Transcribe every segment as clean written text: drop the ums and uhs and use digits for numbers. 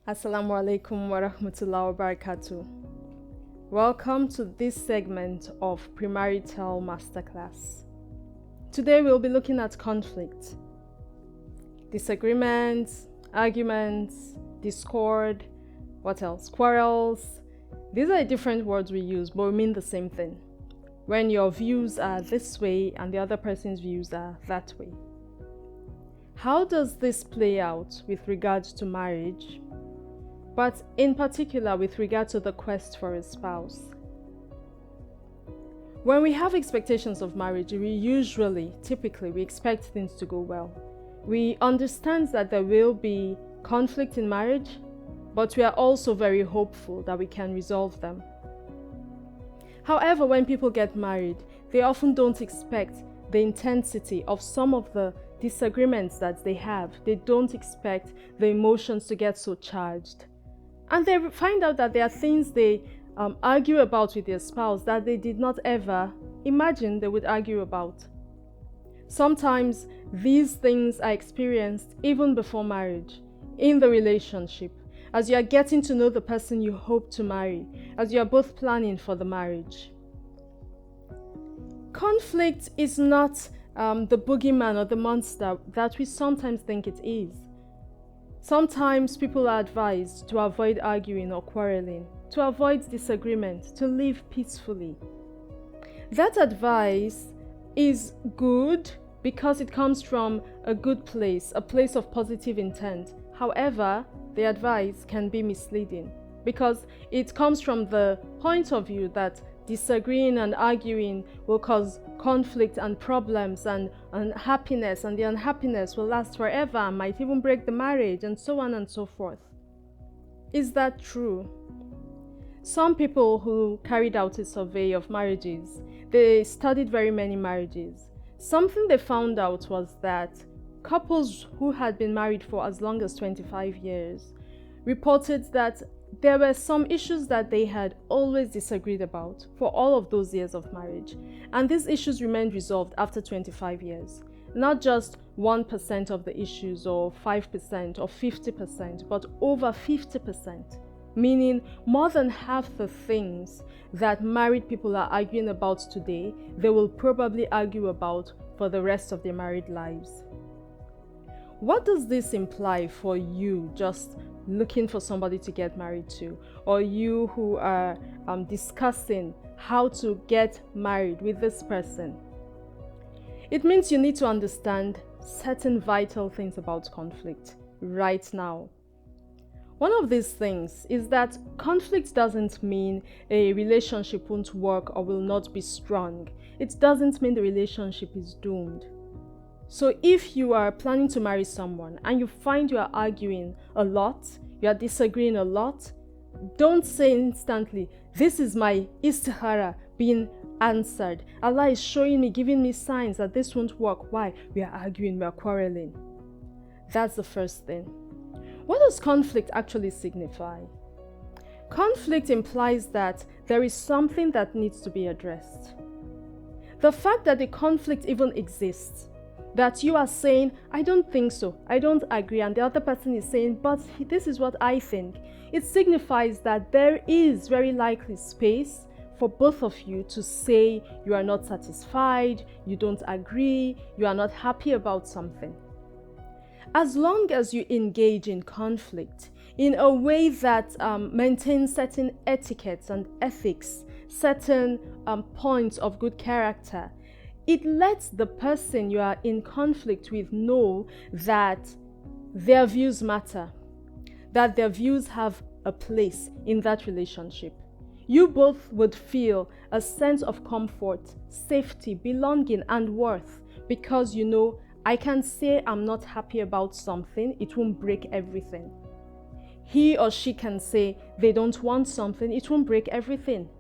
Assalamu alaikum wa rahmatullahi wa barakatuh. Welcome to this segment of Premarital Masterclass. Today we'll be looking at conflict, disagreements, arguments, discord, what else? Quarrels. These are different words we use, but we mean the same thing. When your views are this way and the other person's views are that way. How does this play out with regards to marriage? But in particular with regard to the quest for a spouse. When we have expectations of marriage, typically, we expect things to go well. We understand that there will be conflict in marriage, but we are also very hopeful that we can resolve them. However, when people get married, they often don't expect the intensity of some of the disagreements that they have. They don't expect the emotions to get so charged. And they find out that there are things they argue about with their spouse that they did not ever imagine they would argue about. Sometimes these things are experienced even before marriage, in the relationship, as you are getting to know the person you hope to marry, as you are both planning for the marriage. Conflict is not the boogeyman or the monster that we sometimes think it is. Sometimes people are advised to avoid arguing or quarreling, to avoid disagreement, to live peacefully. That advice is good because it comes from a good place, a place of positive intent. However, the advice can be misleading because it comes from the point of view that disagreeing and arguing will cause conflict and problems and unhappiness, and the unhappiness will last forever and might even break the marriage, and so on and so forth. Is that true? Some people who carried out a survey of marriages, they studied very many marriages. Something they found out was that couples who had been married for as long as 25 years reported that there were some issues that they had always disagreed about for all of those years of marriage. And these issues remained resolved after 25 years. Not just 1% of the issues or 5% or 50%, but over 50%. Meaning more than half the things that married people are arguing about today, they will probably argue about for the rest of their married lives. What does this imply for you just looking for somebody to get married to, or you who are discussing how to get married with this person? It means you need to understand certain vital things about conflict right now. One of these things is that conflict doesn't mean a relationship won't work or will not be strong. It doesn't mean the relationship is doomed. So if you are planning to marry someone and you find you are arguing a lot, you are disagreeing a lot, don't say instantly, this is my istikhara being answered. Allah is showing me, giving me signs that this won't work. Why? We are arguing, we are quarreling. That's the first thing. What does conflict actually signify? Conflict implies that there is something that needs to be addressed. The fact that the conflict even exists, that you are saying, I don't think so, I don't agree, and the other person is saying, but this is what I think, it signifies that there is very likely space for both of you to say you are not satisfied, you don't agree, you are not happy about something. As long as you engage in conflict in a way that maintains certain etiquettes and ethics, certain points of good character, it lets the person you are in conflict with know that their views matter, that their views have a place in that relationship. You both would feel a sense of comfort, safety, belonging, and worth because you know, I can say I'm not happy about something, it won't break everything. He or she can say they don't want something, it won't break everything.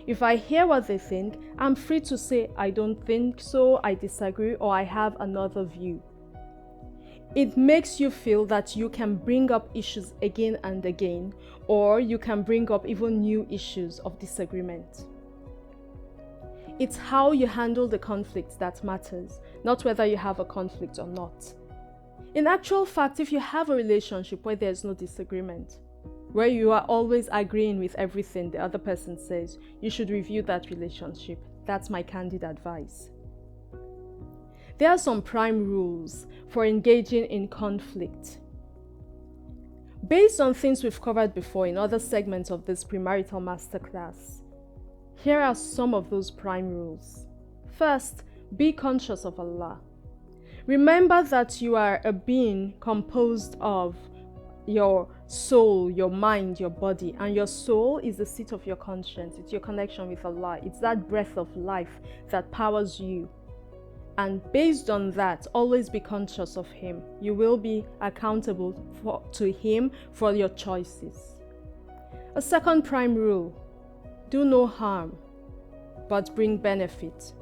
If I hear what they think, I'm free to say I don't think so, I disagree, or I have another view. It makes you feel that you can bring up issues again and again, or you can bring up even new issues of disagreement. It's how you handle the conflict that matters, not whether you have a conflict or not. In actual fact, if you have a relationship where there's no disagreement, where you are always agreeing with everything the other person says, you should review that relationship. That's my candid advice. There are some prime rules for engaging in conflict. Based on things we've covered before in other segments of this premarital masterclass, here are some of those prime rules. First, be conscious of Allah. Remember that you are a being composed of your soul, your mind, your body, and your soul is the seat of your conscience. It's your connection with Allah. It's that breath of life that powers you. And based on that, always be conscious of Him. You will be accountable to Him for your choices. A second prime rule: do no harm, but bring benefit.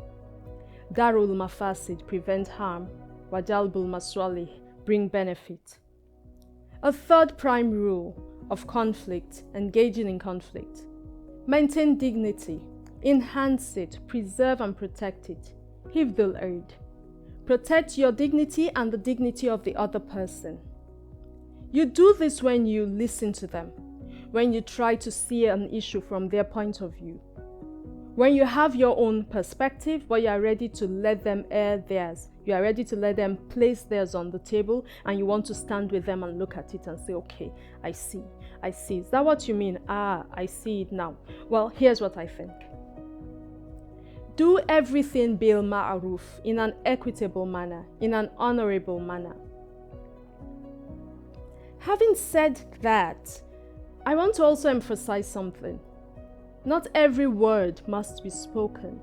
Darul mafasid, prevent harm. Wajalbul maswalih, bring benefit. A third prime rule of conflict, engaging in conflict: maintain dignity, enhance it, preserve and protect it. Hifdul ard. Protect your dignity and the dignity of the other person. You do this when you listen to them, when you try to see an issue from their point of view, when you have your own perspective, but you are ready to let them air theirs. You are ready to let them place theirs on the table, and you want to stand with them and look at it and say, okay, I see. Is that what you mean? I see it now. Well, here's what I think. Do everything bil ma'aruf, in an equitable manner, in an honorable manner. Having said that, I want to also emphasize something. Not every word must be spoken.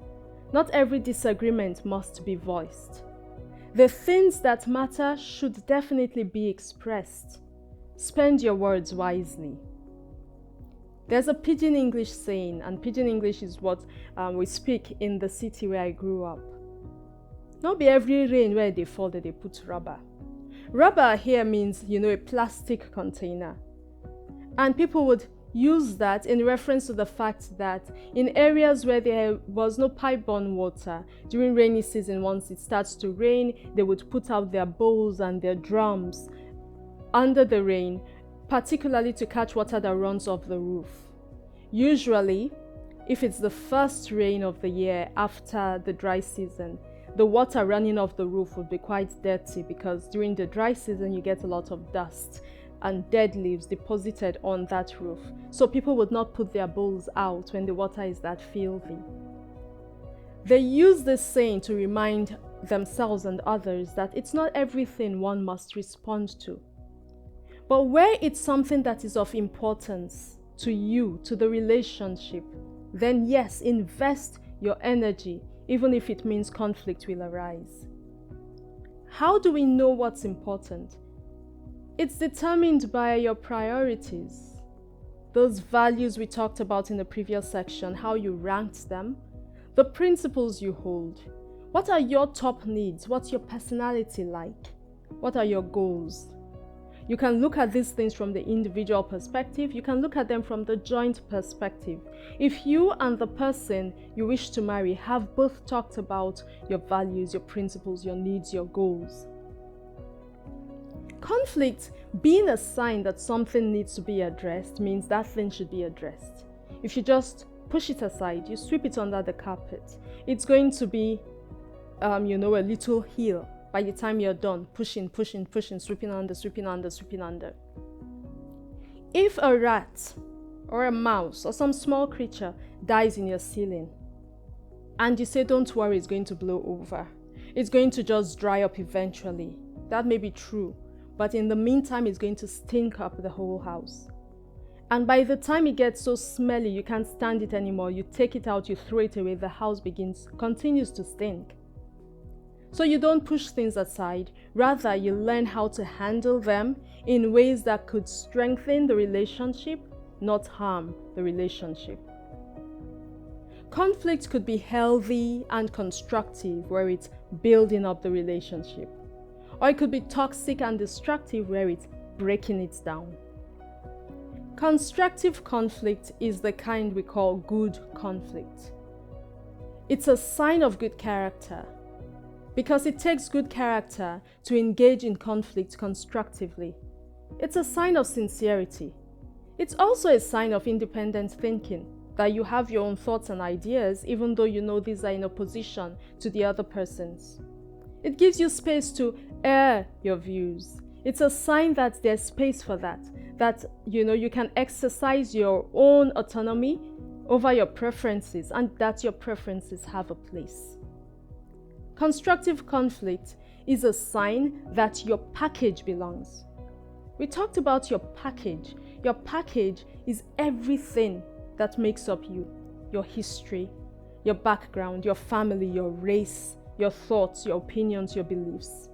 Not every disagreement must be voiced. The things that matter should definitely be expressed. Spend your words wisely. There's a Pidgin English saying, and Pidgin English is what we speak in the city where I grew up. Not be every rain where they fall that they put rubber. Rubber here means, a plastic container. And people would use that in reference to the fact that in areas where there was no pipe-borne water, during rainy season, once it starts to rain, they would put out their bowls and their drums under the rain, particularly to catch water that runs off the roof. Usually, if it's the first rain of the year after the dry season, the water running off the roof would be quite dirty, because during the dry season you get a lot of dust and dead leaves deposited on that roof. So people would not put their bowls out when the water is that filthy. They use this saying to remind themselves and others that it's not everything one must respond to. But where it's something that is of importance to you, to the relationship, then yes, invest your energy, even if it means conflict will arise. How do we know what's important? It's determined by your priorities. Those values we talked about in the previous section, how you ranked them, the principles you hold. What are your top needs? What's your personality like? What are your goals? You can look at these things from the individual perspective. You can look at them from the joint perspective. If you and the person you wish to marry have both talked about your values, your principles, your needs, your goals. Conflict being a sign that something needs to be addressed means that thing should be addressed. If you just push it aside, you sweep it under the carpet, it's going to be, a little hill. By the time you're done, pushing, sweeping under. If a rat or a mouse or some small creature dies in your ceiling, and you say, don't worry, it's going to blow over, it's going to just dry up eventually, that may be true, but in the meantime, it's going to stink up the whole house. And by the time it gets so smelly, you can't stand it anymore, you take it out, you throw it away, the house continues to stink. So you don't push things aside, rather you learn how to handle them in ways that could strengthen the relationship, not harm the relationship. Conflict could be healthy and constructive, where it's building up the relationship. Or it could be toxic and destructive, where it's breaking it down. Constructive conflict is the kind we call good conflict. It's a sign of good character, because it takes good character to engage in conflict constructively. It's a sign of sincerity. It's also a sign of independent thinking, that you have your own thoughts and ideas even though you know these are in opposition to the other person's. It gives you space to air your views. It's a sign that there's space for that you can exercise your own autonomy over your preferences and that your preferences have a place. Constructive conflict is a sign that your package belongs. We talked about your package. Your package is everything that makes up you, your history, your background, your family, your race, your thoughts, your opinions, your beliefs.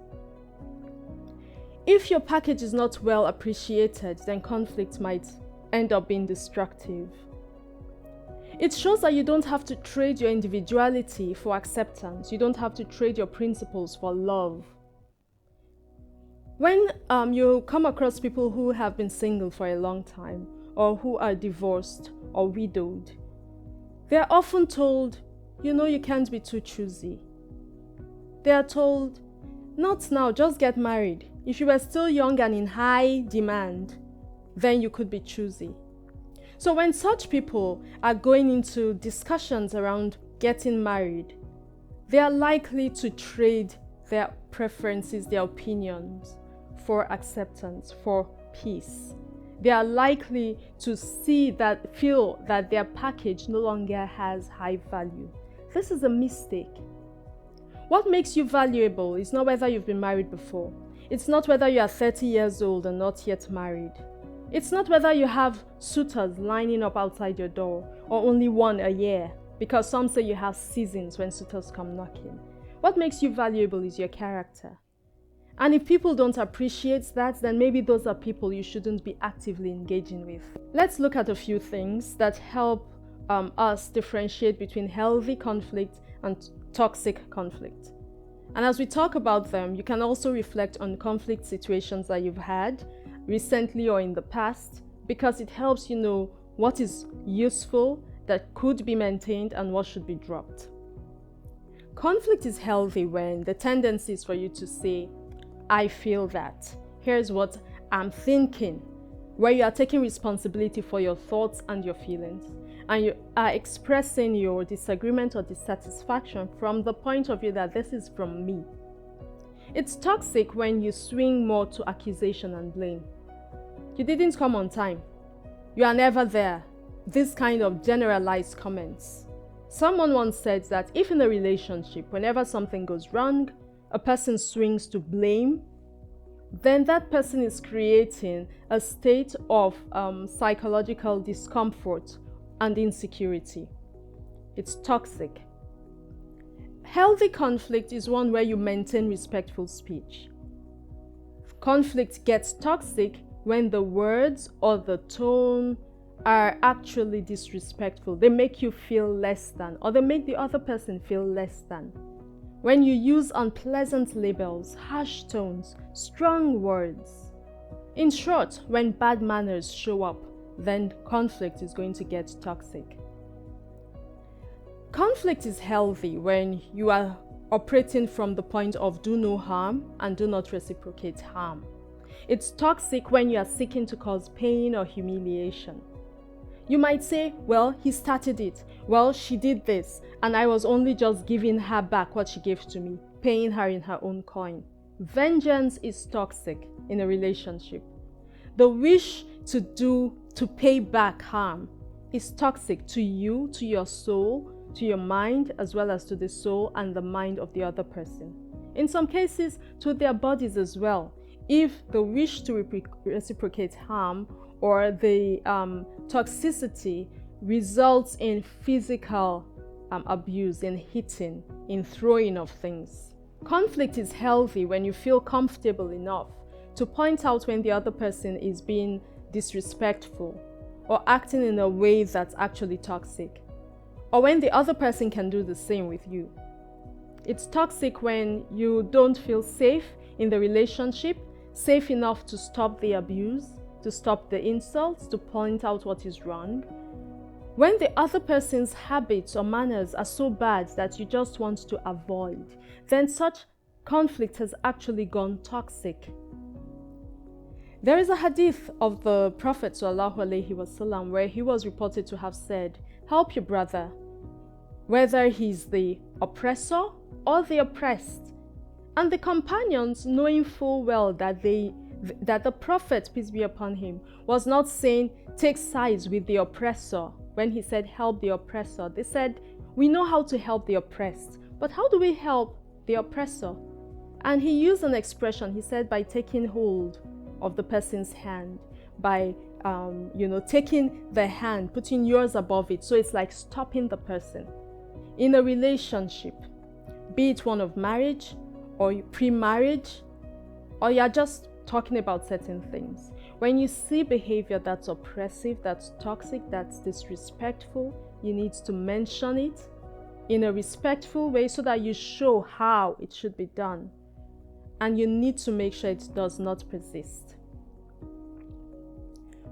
If your package is not well appreciated, then conflict might end up being destructive. It shows that you don't have to trade your individuality for acceptance. You don't have to trade your principles for love. When you come across people who have been single for a long time, or who are divorced or widowed, they're often told, you can't be too choosy. They are told, not now, just get married. If you were still young and in high demand, then you could be choosy. So when such people are going into discussions around getting married, they are likely to trade their preferences, their opinions for acceptance, for peace. They are likely to feel that their package no longer has high value. This is a mistake. What makes you valuable is not whether you've been married before. It's not whether you are 30 years old and not yet married. It's not whether you have suitors lining up outside your door or only one a year, because some say you have seasons when suitors come knocking. What makes you valuable is your character. And if people don't appreciate that, then maybe those are people you shouldn't be actively engaging with. Let's look at a few things that help us differentiate between healthy conflict and toxic conflict. And as we talk about them, you can also reflect on conflict situations that you've had recently or in the past, because it helps you know what is useful that could be maintained and what should be dropped. Conflict is healthy when the tendency is for you to say, I feel that. Here's what I'm thinking, where you are taking responsibility for your thoughts and your feelings, and you are expressing your disagreement or dissatisfaction from the point of view that this is from me. It's toxic when you swing more to accusation and blame. You didn't come on time. You are never there. This kind of generalized comments. Someone once said that if in a relationship, whenever something goes wrong, a person swings to blame, then that person is creating a state of psychological discomfort and insecurity. It's toxic. Healthy conflict is one where you maintain respectful speech. Conflict gets toxic when the words or the tone are actually disrespectful. They make you feel less than, or they make the other person feel less than. When you use unpleasant labels, harsh tones, strong words. In short, when bad manners show up, then conflict is going to get toxic. Conflict is healthy when you are operating from the point of do no harm and do not reciprocate harm. It's toxic when you are seeking to cause pain or humiliation. You might say, well, he started it. Well, she did this, and I was only just giving her back what she gave to me, paying her in her own coin. Vengeance is toxic in a relationship. The wish to pay back harm is toxic to you, to your soul, to your mind, as well as to the soul and the mind of the other person. In some cases, to their bodies as well. If the wish to reciprocate harm or the toxicity results in physical abuse, in hitting, in throwing of things. Conflict is healthy when you feel comfortable enough to point out when the other person is being disrespectful or acting in a way that's actually toxic, or when the other person can do the same with you. It's toxic when you don't feel safe in the relationship, safe enough to stop the abuse, to stop the insults, to point out what is wrong. When the other person's habits or manners are so bad that you just want to avoid, then such conflict has actually gone toxic. There is a hadith of the Prophet ﷺ where he was reported to have said, "Help your brother, whether he's the oppressor or the oppressed." And the companions, knowing full well that the Prophet, peace be upon him, was not saying take sides with the oppressor. When he said help the oppressor, they said, we know how to help the oppressed, but how do we help the oppressor? And he used an expression. He said by taking hold of the person's hand, by taking the hand, putting yours above it, so it's like stopping the person. In a relationship, be it one of marriage or pre-marriage, or you're just talking about certain things, when you see behavior that's oppressive, that's toxic, that's disrespectful, you need to mention it in a respectful way so that you show how it should be done. And you need to make sure it does not persist.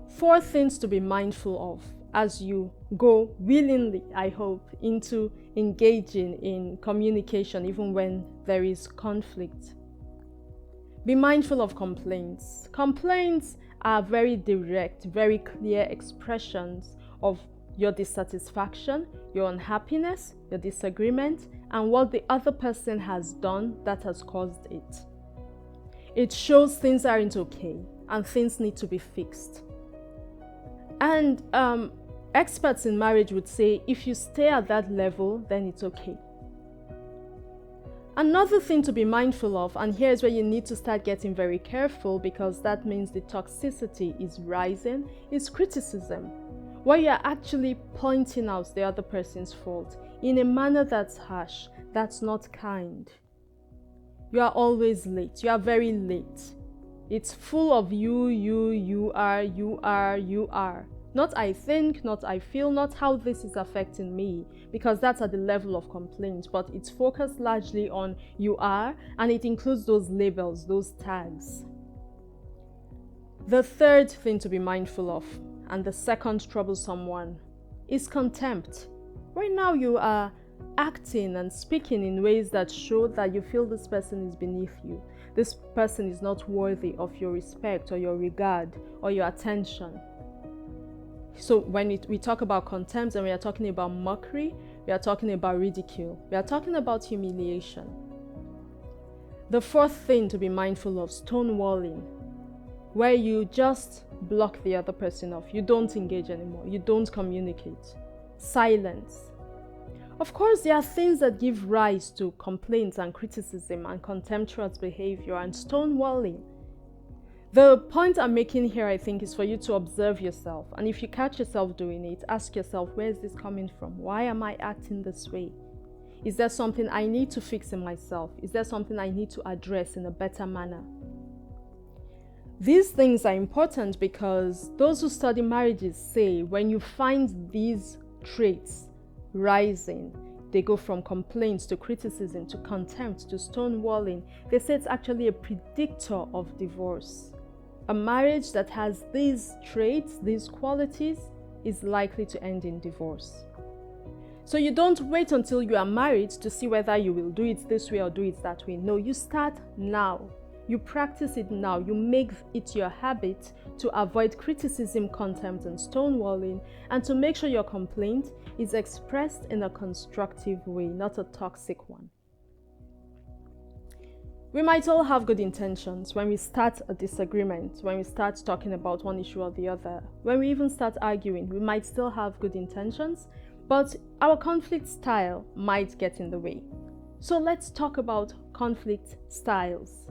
4 things to be mindful of as you go willingly, I hope, into engaging in communication even when there is conflict. Be mindful of complaints. Complaints are very direct, very clear expressions of your dissatisfaction, your unhappiness, your disagreement, and what the other person has done that has caused it. It shows things aren't okay and things need to be fixed. And experts in marriage would say if you stay at that level, then it's okay. Another thing to be mindful of, and here's where you need to start getting very careful because that means the toxicity is rising, is criticism, where you're actually pointing out the other person's fault in a manner that's harsh, that's not kind. You are always late. You are very late. It's full of you are. Not I think, not I feel, not how this is affecting me, because that's at the level of complaint, but it's focused largely on you are, and it includes those labels, those tags. The third thing to be mindful of, and the second troublesome one, is contempt. Right now you are acting and speaking in ways that show that you feel this person is beneath you. This person is not worthy of your respect or your regard or your attention. So when we talk about contempt and we are talking about mockery, we are talking about ridicule, we are talking about humiliation. The fourth thing to be mindful of, stonewalling, where you just block the other person off. You don't engage anymore. You don't communicate. Silence. Of course, there are things that give rise to complaints and criticism and contemptuous behavior and stonewalling. The point I'm making here, I think, is for you to observe yourself. And if you catch yourself doing it, ask yourself, where is this coming from? Why am I acting this way? Is there something I need to fix in myself? Is there something I need to address in a better manner? These things are important because those who study marriages say when you find these traits rising, they go from complaints to criticism to contempt to stonewalling. They say it's actually a predictor of divorce. A marriage that has these traits, these qualities, is likely to end in divorce. So you don't wait until you are married to see whether you will do it this way or do it that way. No, you start now. You practice it now. You make it your habit to avoid criticism, contempt, and stonewalling, and to make sure your complaint is expressed in a constructive way, not a toxic one. We might all have good intentions when we start a disagreement, when we start talking about one issue or the other, when we even start arguing, we might still have good intentions, but our conflict style might get in the way. So let's talk about conflict styles.